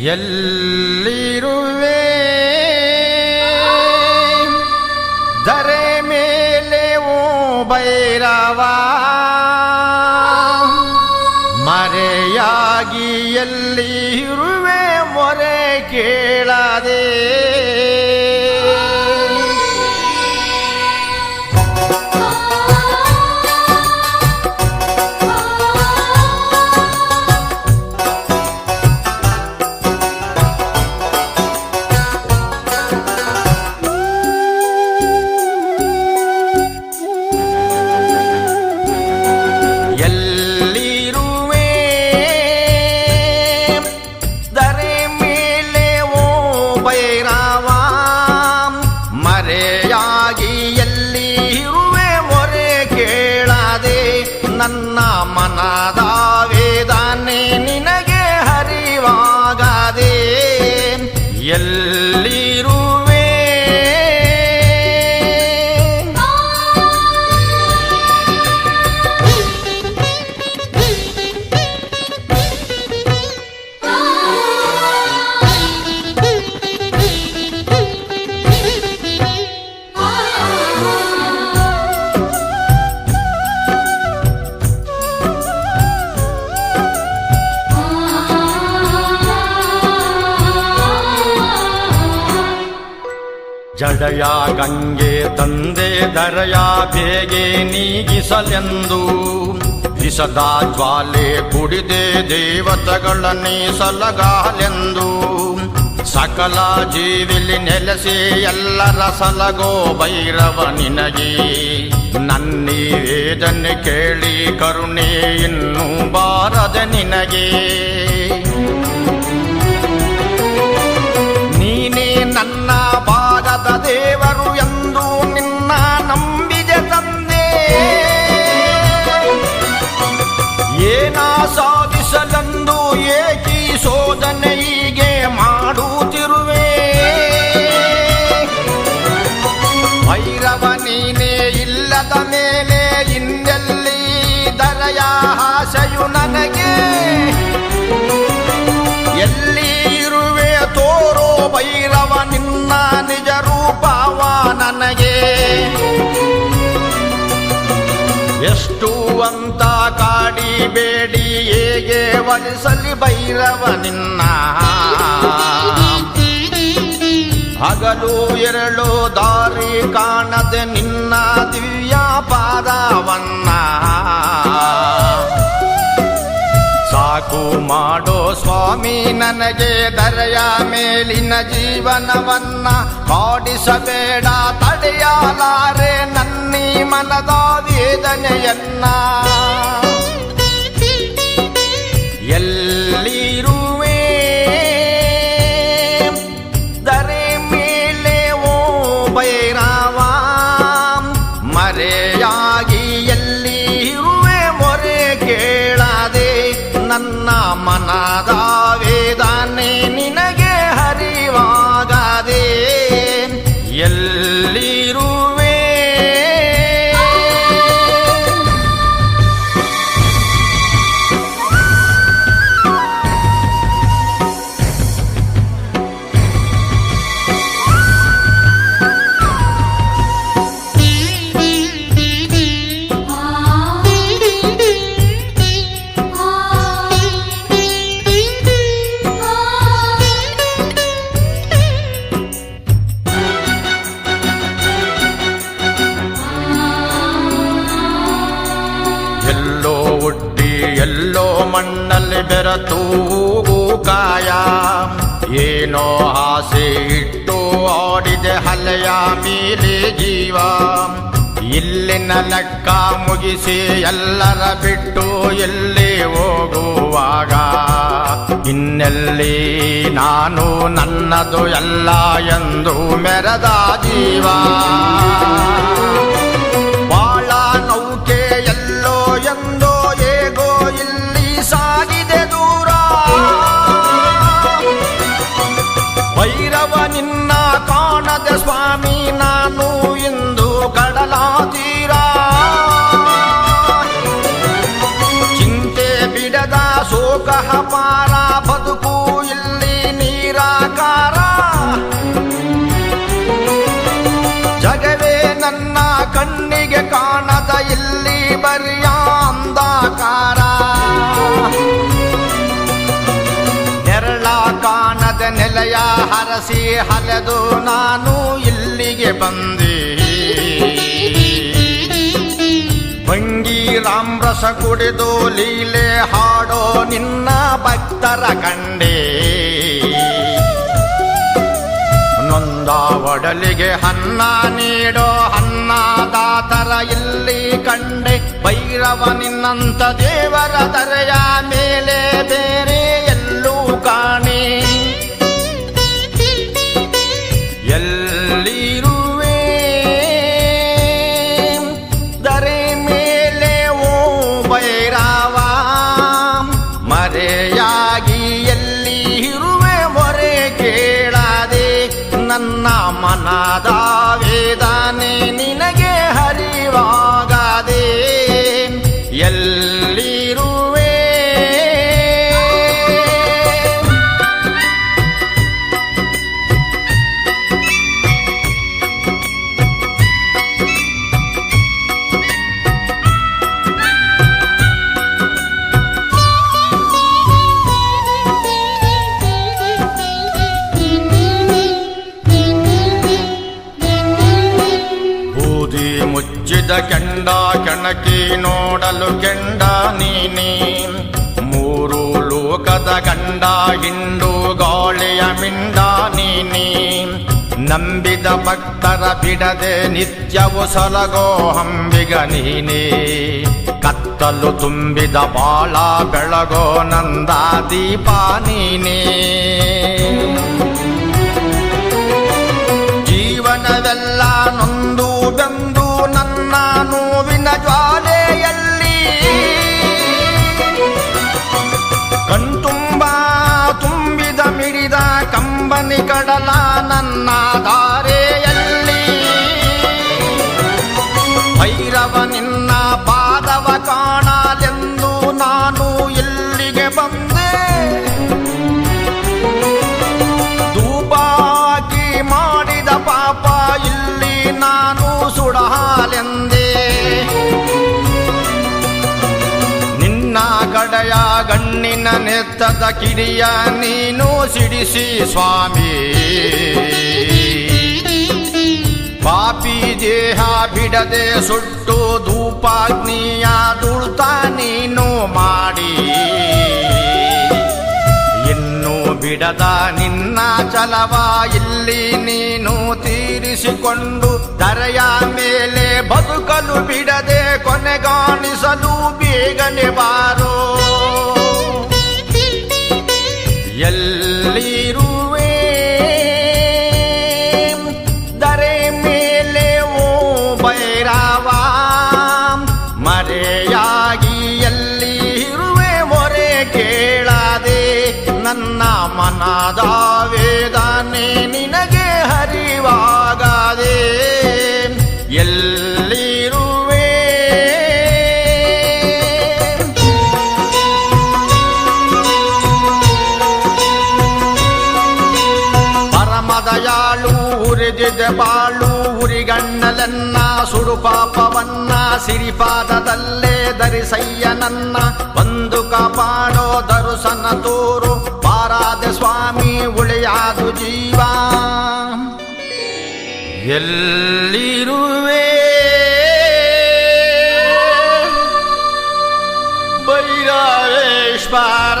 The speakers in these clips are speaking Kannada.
ಎಲ್ಲಿರುವೆ ಧರೆ ಮೇಲೆ ಓ ಭೈರವ ಮರೆಯಾಗಿ ಎಲ್ಲಿರುವೆ ಮೊರೆ ಕೇಳದೆ ನನ್ನ ಮನದ ವೇದನೆ ನಿನಗೆ ಹರಿವಾಗದೆ ಎಲ್ಲಿರುವೆ ಜಡಯ ಗಂಗೆ ತಂದೆ ಧರೆಯ ಬೇಗೆ ನೀಗಿಸಲೆಂದು ವಿಷದ ಜ್ವಾಲೆ ಕುಡಿದೆ ದೇವತೆಗಳನ್ನೇ ಸಲಗಾಲೆಂದು ಸಕಲ ಜೀವಿಲಿ ನೆಲೆಸಿ ಎಲ್ಲರ ಸಲಗೋ ಭೈರವ ನಿನಗೆ ನನ್ನೀ ವೇದನೆ ಕೇಳಿ ಕರುಣೆ ಇನ್ನೂ ಬಾರದೆ ನಿನಗೆ ನೀನೇ ನನ್ನ ಭಾಗದ ದೇವರು ಎಂದು ನಿನ್ನ ನಂಬಿದೆ ತಂದೆ ಏನ ಸಾಧಿಸಲೆಂದು ಏಕಿ ಶೋಧನೆ ಹೀಗೆ ಮಾಡುತ್ತಿರುವೆ ಭೈರವ ನೀನೇ ಇಲ್ಲದ ಮೇಲೆ ಇನ್ನೆಲ್ಲಿ ದರೆಯ ಆಸೆಯು ನನಗೆ ಎಲ್ಲಿ ಇರುವೆ ತೋರೋ ಭೈರವ ನಿನ್ನ ನಿಜ ರೂಪವ ನನಗೆ ಎಷ್ಟು ಅಂತ ಕಾಡಿಬೇಡಿ ಹೇಗೆ ಒಲಿಸಲಿ ಭೈರವ ನಿನ್ನ ಹಗಲು ಎರಳು ದಾರಿ ಕಾಣದೆ ನಿನ್ನ ದಿವ್ಯ ಪಾದವನ್ನ ಸಾಕು ಮಾಡೋ ಸ್ವಾಮಿ ನನಗೆ ದರೆಯ ಮೇಲಿನ ಜೀವನವನ್ನ ಕಾಡಿಸಬೇಡ ತಡೆಯಲಾರೆ ನನ್ನೀ ಮನದ ವೇದನೆಯನ್ನ ಎಲ್ಲಿರುವೆ ದರೆ ಮೇಲೆ ಓ ಭೈರವ ಮರೆಯಾಗಿ ಎಲ್ಲಿರುವೆ ಮೊರೆ ಕೇಳದೆ ನನ್ನ ಮನದ ವೇದನೆ ನಿನಗೆ ಹರಿವಾಗದೆ ಎಲ್ಲಿರುವೆ ಎಲ್ಲೋ ಮಣ್ಣಲ್ಲಿ ಬೆರೆತು ಕಾಯ ಏನೋ ಆಸೆ ಇಟ್ಟು ಆಡಿದೆ ಹಲೆಯ ಮೇಲೆ ಜೀವ ಇಲ್ಲಿನ ಲೆಕ್ಕ ಮುಗಿಸಿ ಎಲ್ಲರ ಬಿಟ್ಟು ಎಲ್ಲಿ ಹೋಗುವಾಗ ಇನ್ನೆಲ್ಲಿ ನಾನು ನನ್ನದು ಎಲ್ಲ ಎಂದು ಮೆರೆದ ಜೀವ ಬಾಳ ನೌಕೆ ಎಲ್ಲೋ ಎಂದೋ ಹೇಗೋ ಇಲ್ಲಿ ಸಾಗಿದೆ ದೂರ ಭೈರವ ನಿನ್ನ ಕಾಣದೆ ಸ್ವಾಮಿ ನಾನು ಇಂದು ಕಡಲ ತೀರ ಚಿಂತೆ ಬಿಡದ ಶೋಕ ಪಾರ ಬದುಕು ಇಲ್ಲಿ ಇಲ್ಲಿ ಬರಿಯ ಅಂಧಕಾರ. ನೆರಳ ಕಾಣದ ನೆಲೆಯ ಹರಸಿ ಹಲೆದು ನಾನು ಇಲ್ಲಿಗೆ ಬಂದೆ. ಭಂಗಿ ರಾಮ್ರಸ ಕುಡಿದು ಲೀಲೆ ಹಾಡೋ ನಿನ್ನ ಭಕ್ತರ ಕಂಡೆ. ನೊಂದ ಒಡಲಿಗೆ ಅನ್ನ ನೀಡೋ ಅನ್ನದಾತರ ಇಲ್ಲಿ ಕಂಡೆ. ಭೈರವ ನಿನ್ನಂತ ದೇವರ ದರೆಯ ಮೇಲೆ ಬೇರೆ ಎಲ್ಲೂ ಕಾಣೆ. ಎಲ್ಲಿರುವೆ ದರೆ ಮೇಲೆ ಓ ಭೈರವ, ಮರೆಯಾಗಿ ಎಲ್ಲಿ ಇರುವೆ ಮೊರೆ ಕೇಳದೆ. ನನ್ನ ಮನದ ವೇದನೆ ನಿನಗೆ ಹರಿವಾಗದೆ. ಎಲ್ಲಿರುವೆ ಮುಚ್ಚಿದ ಕೆಂಡ ಕೆಣಕಿ ನೋಡಲು ಕೆಂಡ ನೀನೇ. ಮೂರು ಲೋಕದ ಗಂಡ ಹಿಂಡು ಗಾಳಿಯ ಮಿಂಡ ನೀನೇ. ನಂಬಿದ ಭಕ್ತರ ಬಿಡದೆ ನಿತ್ಯವು ಸಲಗೋ ಹಂಬಿಗ ನೀನೇ. ಕತ್ತಲು ತುಂಬಿದ ಬಾಳ ಬೆಳಗೋ ನಂದ ದೀಪ ನೀನೇ. ಜೀವನವೆಲ್ಲ ನೊಂದು ಬೆಂದು ನನ್ನ ನೋವಿನ ಜ್ವಾಲೆಯಲ್ಲಿ ಕಣ್ತುಂಬ ತುಂಬಿದ ಮಿಡಿದ ಕಂಬನಿ ಕಡಲ ನನ್ನ ದಾರೆಯಲ್ಲಿ. ಭೈರವ ನಿನ್ನ ಪಾದವ ಕಾಣಲೆಂದು ನಾನು ಇಲ್ಲಿಗೆ ಬಂದೆ. ಧೂಪಾಕಿ ಮಾಡಿದ ಪಾಪ ಇಲ್ಲಿ ನಾನು ಸುಡಹಾಲೆಂದೆ. ನಿನ್ನ ಕಡೆಯ ಗಣ್ಣಿನ ನೆತ್ತದ ಕಿಡಿಯ ನೀನು ಸಿಡಿಸಿ ಸ್ವಾಮಿ. ಪಾಪಿ ದೇಹ ಬಿಡದೆ ಸುಟ್ಟು ಧೂಪಾಗ್ನಿಯ ದುಳ್ತ ನೀನು ಮಾಡಿ. ಇನ್ನು ಬಿಡದ ನಿನ್ನ ಚಲವ ಇಲ್ಲಿ ನೀನು ತೀರಿಸಿಕೊಂಡು ಧರೆಯ ಮೇಲೆ ಬದುಕಲು ಬಿಡದೆ ಕೊನೆಗಾಣಿಸಲು ಬೇಗನೆ ಬಾರೋ. ಎಲ್ಲಿರುವೆ ಧರೆ ಮೇಲೆ ಓ ಭೈರವ, ಮರೆಯಾಗಿ ಎಲ್ಲಿ ಇರುವೆ ಮೊರೆ ಕೇಳದೆ. ನನ್ನ ಮನದ ವೇದನೆ ನಿನಗೆ ಹರಿವಾಗದೆ. ಎಲ್ಲಿರುವೆ ಪರಮದಯಾಳು ಉರಿದಿದ ಬಾಳು ಉರಿಗಣ್ಣಲೆನ್ನ ಸುಡು ಪಾಪವನ್ನ ಸಿರಿಪಾದದಲ್ಲೇ ಧರಿಸಯ್ಯ ನನ್ನ. ಒಂದು ಕಾಪಾಡೋ ದರುಸನ ತೋರು ಪಾರಾದ ಸ್ವಾಮಿ ಉಳಿಯಾದು ಜೀವ. ಎಲ್ಲಿರುವೆ ಭೈರವೇಶ್ವರ,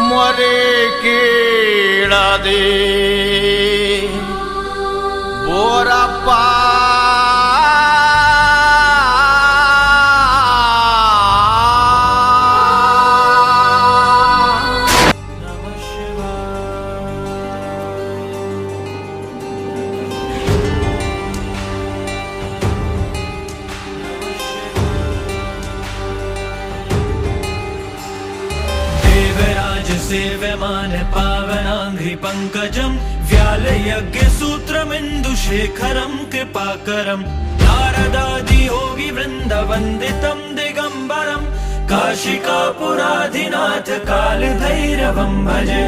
ಮೊರೆ ಕೇಳದೆ ಬೋರಪ್ಪ. सेव्यमान पावनांघ्रि पंकजं व्यालयज्ञसूत्रमिन्दुशेखरं कृपाकरं नारदादि योगी वृन्दवन्दितं दिगम्बरं काशिकापुराधिनाथ कालभैरवं भजे।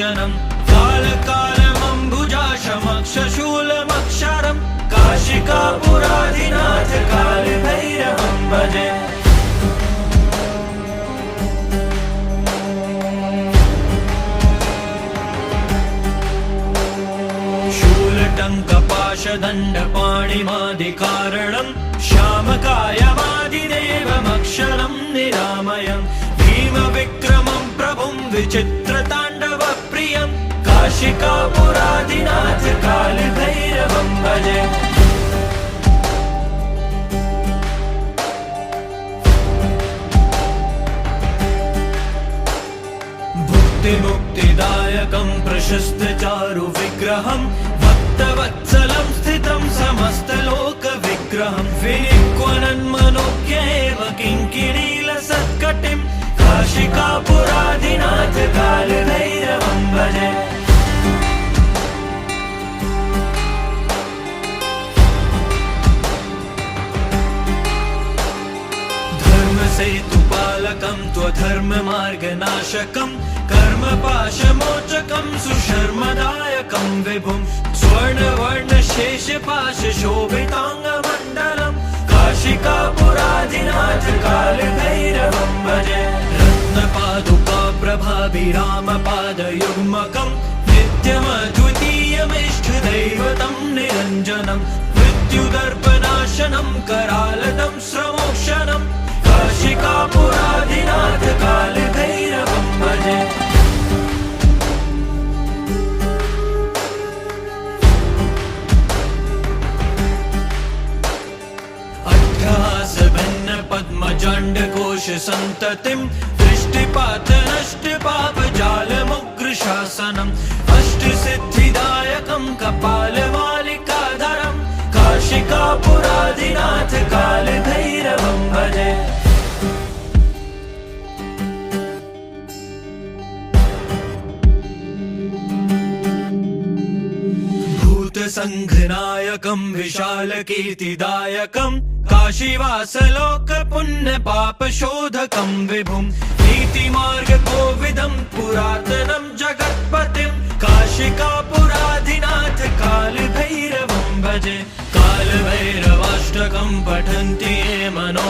विमोचनम् कालकालमम्बुजाशमक्षशूलमक्षरम् काशिकापुराधिनाथ कालभैरवं भजे। शूलटङ्कपाशदण्डपाणिमादिकारणम् श्यामकायमादिदेवमक्षरम् निरामयम् भीमविक्रमम् प्रभुम् विचित्रताण्डवप्रियम् काशिकापुराधिनाथ कालभैरवं भजे। भुक्तिमुक्तिदायकं प्रशस्तचारुविग्रहं भक्तवत्सलं स्थितं समस्तलोकविग्रहं विनिक्वनन्मनोज्ञेव किङ्किणीलसत्कटिं काशिकापुराधिनाथ कालभैरवं भजे। धर्मसेतुपालकं त्वधर्ममार्गनाशकं कर्मपाशमोचकं सुशर्मदायकं विभुं स्वर्णवर्णशेषपाशशोभिताङ्गमण्डलं काशिकापुराधिनाथ कालभैरवं भजे। रत्नपादुकाप्रभाभिरामपादयुग्मकं नित्यमद्वितीयमिष्टदैवतं निरञ्जनं मृत्युदर्पनाशनं करालदं श्रमोक्षणं काशिकापुराधिनाथ कालभैरवं भजे। अट्टहासभिन्नपद्मजाण्डकोशसन्ततिं दृष्टिपातनष्टपापजालमुग्रशासनम् अष्टसिद्धिदायकं कपालमालिकाधरं काशिकापुराधिनाथ कालभैरवं भजे। भूतसङ्घनायकं विशालकीर्तिदायकं काशीवासलोकपुण्यपापशोधकं विभुं नीतिमार्गकोविदं पुरातनं जगत्पतिं काशिकापुराधिनाथ कालभैरवं भजे। कालभैरवाष्टकं पठन्ति ये मनो